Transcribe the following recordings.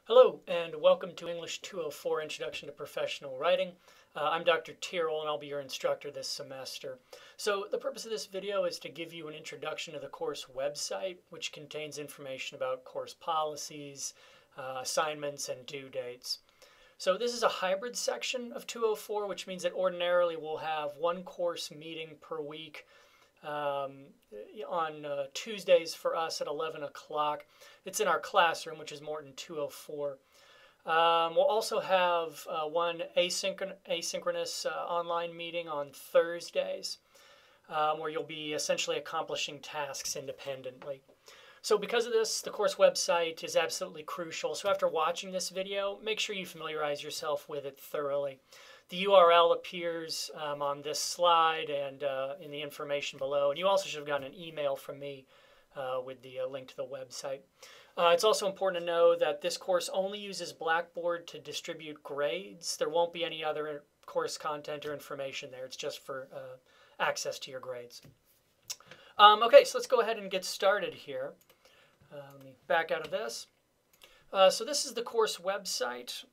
Hello and welcome to English 204 Introduction to Professional Writing. I'm Dr. Tirrell and I'll be your instructor this semester. So the purpose of this video is to give you an introduction to the course website, which contains information about course policies, assignments, and due dates. So this is a hybrid section of 204, which means that ordinarily we'll have one course meeting per week on Tuesdays for us at 11 o'clock. It's in our classroom, which is Morton 204. We'll also have one asynchronous online meeting on Thursdays where you'll be essentially accomplishing tasks independently. So because of this, the course website is absolutely crucial. So after watching this video, make sure you familiarize yourself with it thoroughly. The URL appears on this slide and in the information below. And you also should have gotten an email from me with the link to the website. It's also important to know that this course only uses Blackboard to distribute grades. There won't be any other course content or information there. It's just for access to your grades. Okay, so let's go ahead and get started here. Let me back out of this. So this is the course website.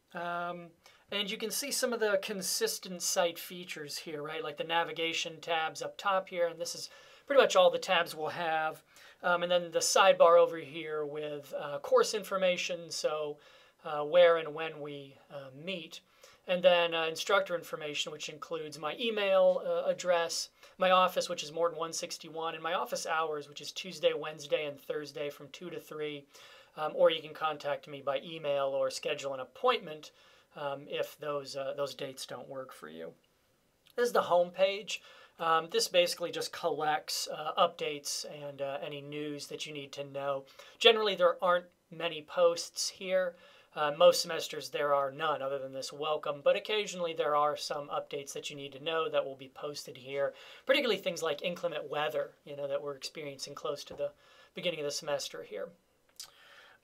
And you can see some of the consistent site features here, right? Like the navigation tabs up top here. And this is pretty much all the tabs we'll have. And then the sidebar over here with course information, so where and when we meet. And then instructor information, which includes my email address, my office, which is Morton 161, and my office hours, which is Tuesday, Wednesday, and Thursday from 2 to 3. Or you can contact me by email or schedule an appointment if those dates don't work for you. This is the home page. This basically just collects updates and any news that you need to know. Generally, there aren't many posts here. Most semesters there are none other than this welcome, but occasionally there are some updates that you need to know that will be posted here, particularly things like inclement weather, that we're experiencing close to the beginning of the semester here.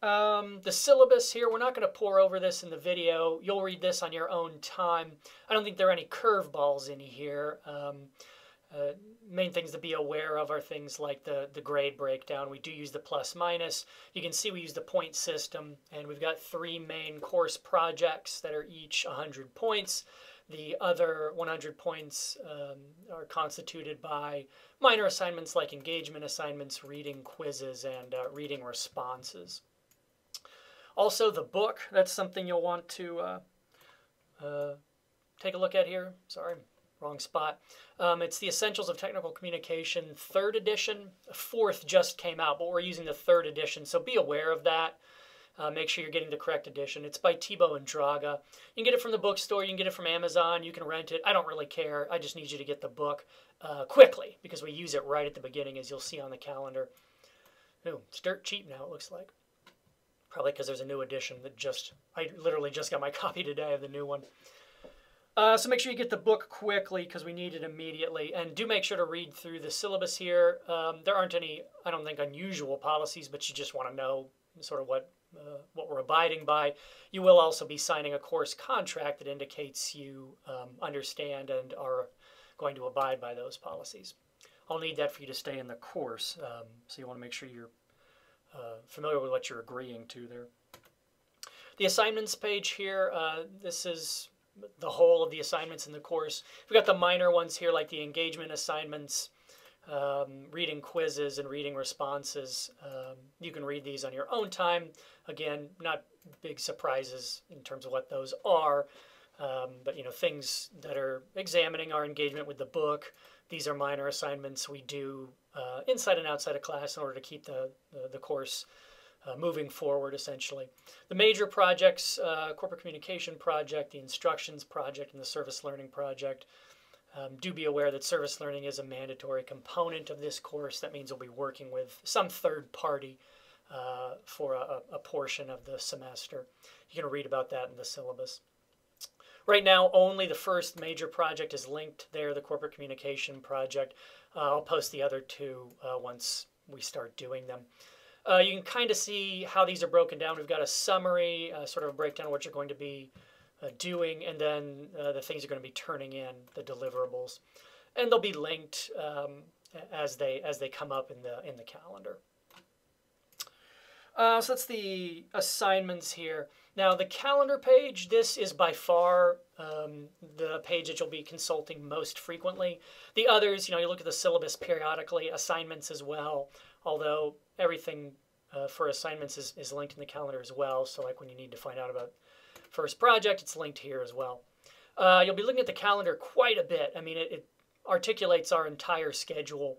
The syllabus here, we're not going to pour over this in the video. You'll read this on your own time. I don't think there are any curveballs in here. Main things to be aware of are things like the grade breakdown. We do use the plus minus. You can see we use the point system, and we've got 3 main course projects that are each 100 points. The other 100 points are constituted by minor assignments like engagement assignments, reading quizzes, and reading responses. Also, the book, that's something you'll want to take a look at here. Sorry, wrong spot. It's the Essentials of Technical Communication, 3rd edition. 4th just came out, but we're using the 3rd edition, so be aware of that. Make sure you're getting the correct edition. It's by Thibault and Draga. You can get it from the bookstore. You can get it from Amazon. You can rent it. I don't really care. I just need you to get the book quickly because we use it right at the beginning, as you'll see on the calendar. Ooh, it's dirt cheap now, it looks like. Probably because there's a new edition that I literally just got my copy today of the new one. So make sure you get the book quickly because we need it immediately. And do make sure to read through the syllabus here. There aren't any, I don't think, unusual policies, but you just want to know sort of what we're abiding by. You will also be signing a course contract that indicates you understand and are going to abide by those policies. I'll need that for you to stay in the course, so you want to make sure you're familiar with what you're agreeing to there. The assignments page here, this is the whole of the assignments in the course. We've got the minor ones here like the engagement assignments, reading quizzes, and reading responses. You can read these on your own time. Again, not big surprises in terms of what those are, but things that are examining our engagement with the book. These are minor assignments we do inside and outside of class in order to keep the course moving forward, essentially. The major projects, corporate communication project, the instructions project, and the service learning project. Do be aware that service learning is a mandatory component of this course. That means we'll be working with some third party for a portion of the semester. You can read about that in the syllabus. Right now, only the first major project is linked there, the corporate communication project. I'll post the other 2 once we start doing them. You can kind of see how these are broken down. We've got a summary, sort of a breakdown of what you're going to be doing, and then the things you're going to be turning in, the deliverables. And they'll be linked as they come up in the calendar. So that's the assignments here. Now the calendar page, this is by far the page that you'll be consulting most frequently. The others, you look at the syllabus periodically, assignments as well, although everything for assignments is linked in the calendar as well. So like when you need to find out about first project, it's linked here as well. You'll be looking at the calendar quite a bit. I mean, it articulates our entire schedule.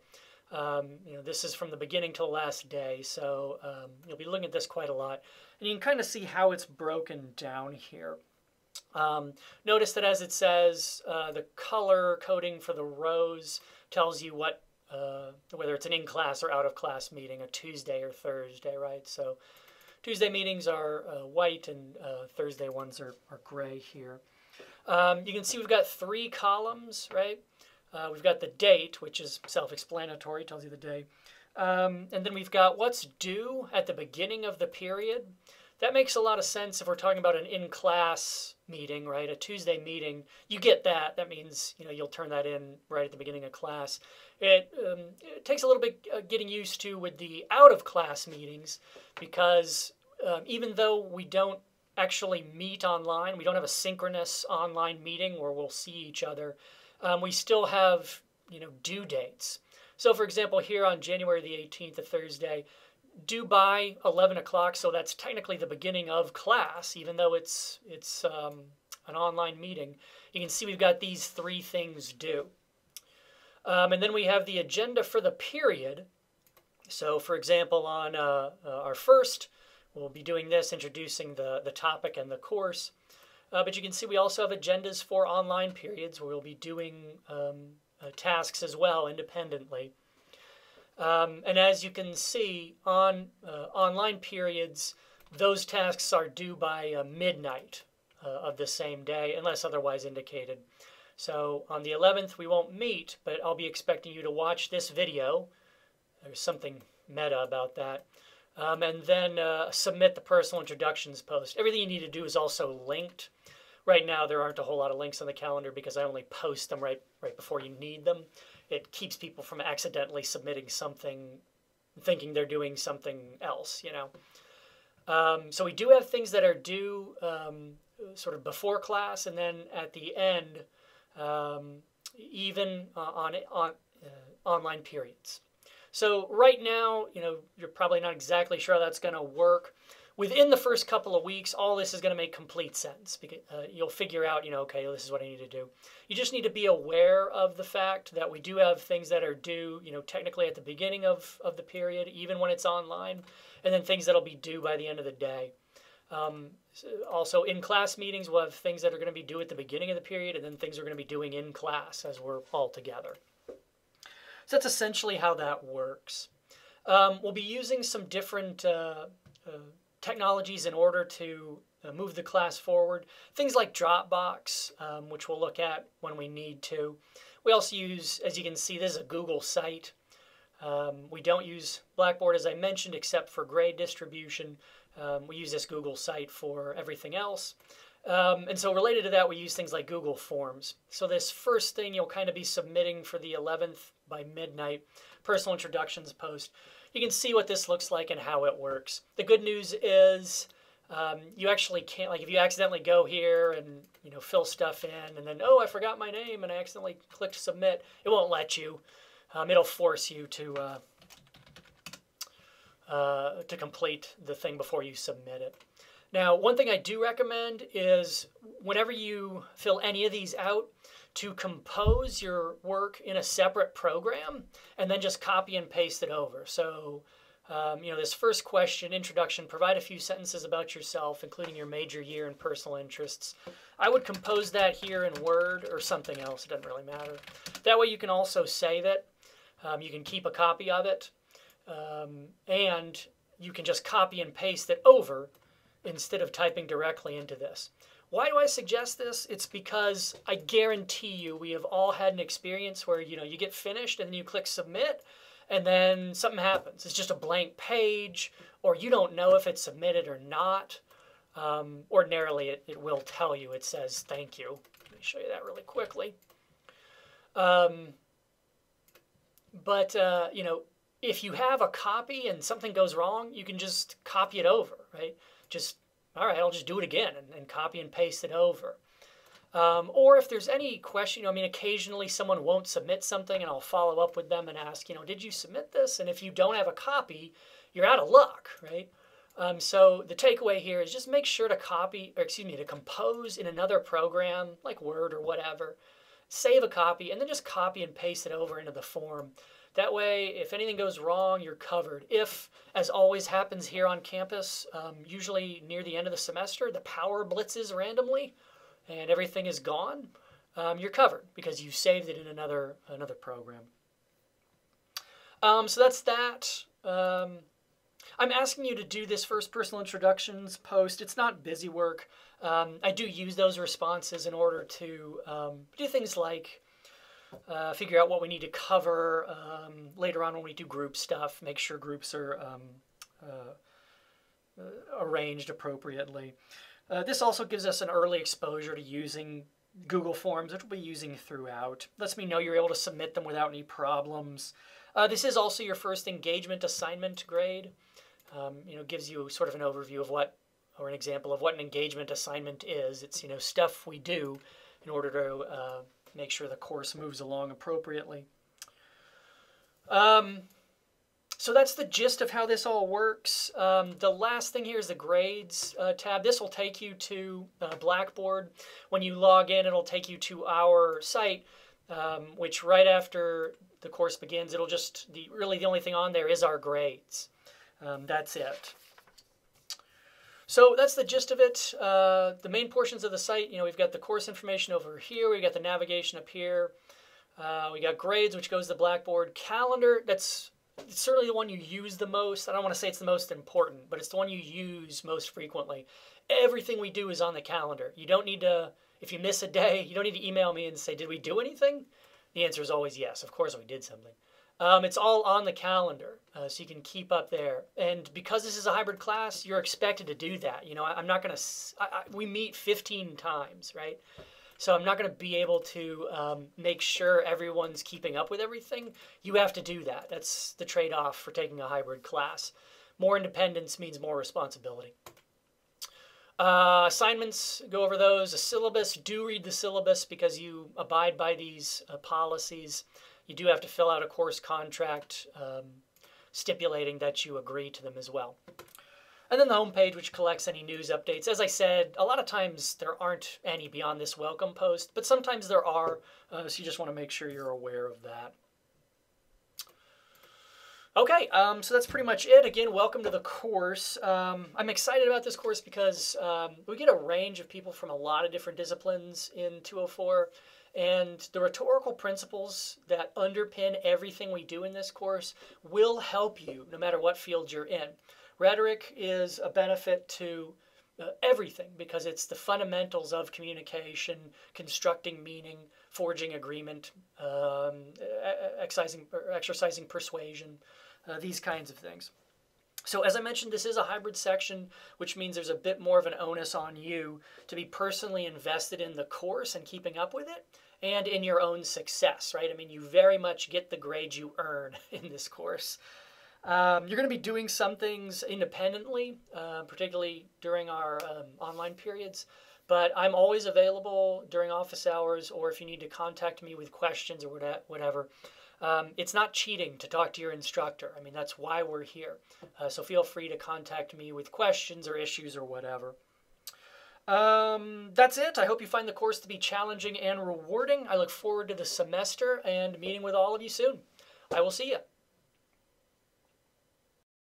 This is from the beginning to the last day, so you'll be looking at this quite a lot. And you can kind of see how it's broken down here. Notice that as it says, the color coding for the rows tells you what, whether it's an in-class or out-of-class meeting, a Tuesday or Thursday, right? So Tuesday meetings are white and Thursday ones are gray here. You can see we've got 3 columns, right? We've got the date, which is self-explanatory, tells you the day. And then we've got what's due at the beginning of the period. That makes a lot of sense if we're talking about an in-class meeting, right? A Tuesday meeting, you get that. That means, you'll turn that in right at the beginning of class. It takes a little bit getting used to with the out-of-class meetings because even though we don't actually meet online, we don't have a synchronous online meeting where we'll see each other, we still have, due dates. So, for example, here on January the 18th, a Thursday, due by 11 o'clock, so that's technically the beginning of class, even though it's an online meeting. You can see we've got these 3 things due. And then we have the agenda for the period. So, for example, on our first, we'll be doing this, introducing the topic and the course. But you can see we also have agendas for online periods where we'll be doing tasks as well independently. And as you can see, on online periods, those tasks are due by midnight of the same day, unless otherwise indicated. So on the 11th, we won't meet, but I'll be expecting you to watch this video. There's something meta about that. And then submit the personal introductions post. Everything you need to do is also linked. Right now, there aren't a whole lot of links on the calendar because I only post them right before you need them. It keeps people from accidentally submitting something, thinking they're doing something else, So we do have things that are due sort of before class and then at the end, even on online periods. So right now, you're probably not exactly sure how that's going to work. Within the first couple of weeks, all this is going to make complete sense. Because, you'll figure out, okay, this is what I need to do. You just need to be aware of the fact that we do have things that are due, technically at the beginning of the period, even when it's online, and then things that'll be due by the end of the day. Also, in class meetings, we'll have things that are going to be due at the beginning of the period, and then things we're going to be doing in class as we're all together. So that's essentially how that works. We'll be using some different technologies in order to move the class forward. Things like Dropbox, which we'll look at when we need to. We also use, as you can see, this is a Google site. We don't use Blackboard, as I mentioned, except for grade distribution. We use this Google site for everything else. And so related to that, we use things like Google Forms. So this first thing you'll kind of be submitting for the 11th by midnight, personal introductions post. You can see what this looks like and how it works. The good news is you actually can't, like if you accidentally go here and fill stuff in and then, oh, I forgot my name and I accidentally clicked submit, it won't let you. It'll force you to complete the thing before you submit it. Now, one thing I do recommend is whenever you fill any of these out, to compose your work in a separate program and then just copy and paste it over. So, this first question, introduction, provide a few sentences about yourself, including your major year and personal interests. I would compose that here in Word or something else. It doesn't really matter. That way you can also save it. You can keep a copy of it. And you can just copy and paste it over instead of typing directly into this. Why do I suggest this? It's because I guarantee you we have all had an experience where, you get finished and then you click submit and then something happens. It's just a blank page or you don't know if it's submitted or not. Ordinarily, it will tell you. It says, thank you. Let me show you that really quickly. if you have a copy and something goes wrong, you can just copy it over, right? Just, all right, I'll just do it again and copy and paste it over. Or if there's any question, I mean, occasionally someone won't submit something and I'll follow up with them and ask, did you submit this? And if you don't have a copy, you're out of luck, right? So the takeaway here is just make sure to to compose in another program like Word or whatever, save a copy, and then just copy and paste it over into the form. That way, if anything goes wrong, you're covered. If, as always happens here on campus, usually near the end of the semester, the power blitzes randomly and everything is gone, you're covered because you saved it in another program. So that's that. I'm asking you to do this first personal introductions post. It's not busy work. I do use those responses in order to do things like figure out what we need to cover later on when we do group stuff, make sure groups are arranged appropriately. This also gives us an early exposure to using Google Forms, which we'll be using throughout. Lets me know you're able to submit them without any problems. This is also your first engagement assignment grade. Gives you sort of an overview of or an example of what an engagement assignment is. It's, stuff we do in order to make sure the course moves along appropriately. So that's the gist of how this all works. The last thing here is the grades tab. This will take you to Blackboard. When you log in, it'll take you to our site, which right after the course begins, it'll just, really the only thing on there is our grades. That's it. So that's the gist of it. The main portions of the site, we've got the course information over here. We've got the navigation up here. We got grades, which goes to Blackboard. Calendar, it's certainly the one you use the most. I don't want to say it's the most important, but it's the one you use most frequently. Everything we do is on the calendar. You don't need to, if you miss a day, you don't need to email me and say, did we do anything? The answer is always yes. Of course we did something. It's all on the calendar, so you can keep up there. And because this is a hybrid class, you're expected to do that. I'm not going to, we meet 15 times, right? So I'm not going to be able to make sure everyone's keeping up with everything. You have to do that. That's the trade-off for taking a hybrid class. More independence means more responsibility. Assignments, go over those. A syllabus, do read the syllabus because you abide by these policies. You do have to fill out a course contract stipulating that you agree to them as well. And then the homepage, which collects any news updates. As I said, a lot of times there aren't any beyond this welcome post, but sometimes there are, so you just want to make sure you're aware of that. Okay, so that's pretty much it. Again, welcome to the course. I'm excited about this course because we get a range of people from a lot of different disciplines in 204, and the rhetorical principles that underpin everything we do in this course will help you no matter what field you're in. Rhetoric is a benefit to everything because it's the fundamentals of communication, constructing meaning, forging agreement, exercising persuasion, these kinds of things. So as I mentioned, this is a hybrid section, which means there's a bit more of an onus on you to be personally invested in the course and keeping up with it and in your own success, right? I mean, you very much get the grades you earn in this course. You're going to be doing some things independently, particularly during our online periods, but I'm always available during office hours or if you need to contact me with questions or whatever. It's not cheating to talk to your instructor. I mean, that's why we're here. So feel free to contact me with questions or issues or whatever. That's it. I hope you find the course to be challenging and rewarding. I look forward to the semester and meeting with all of you soon. I will see you.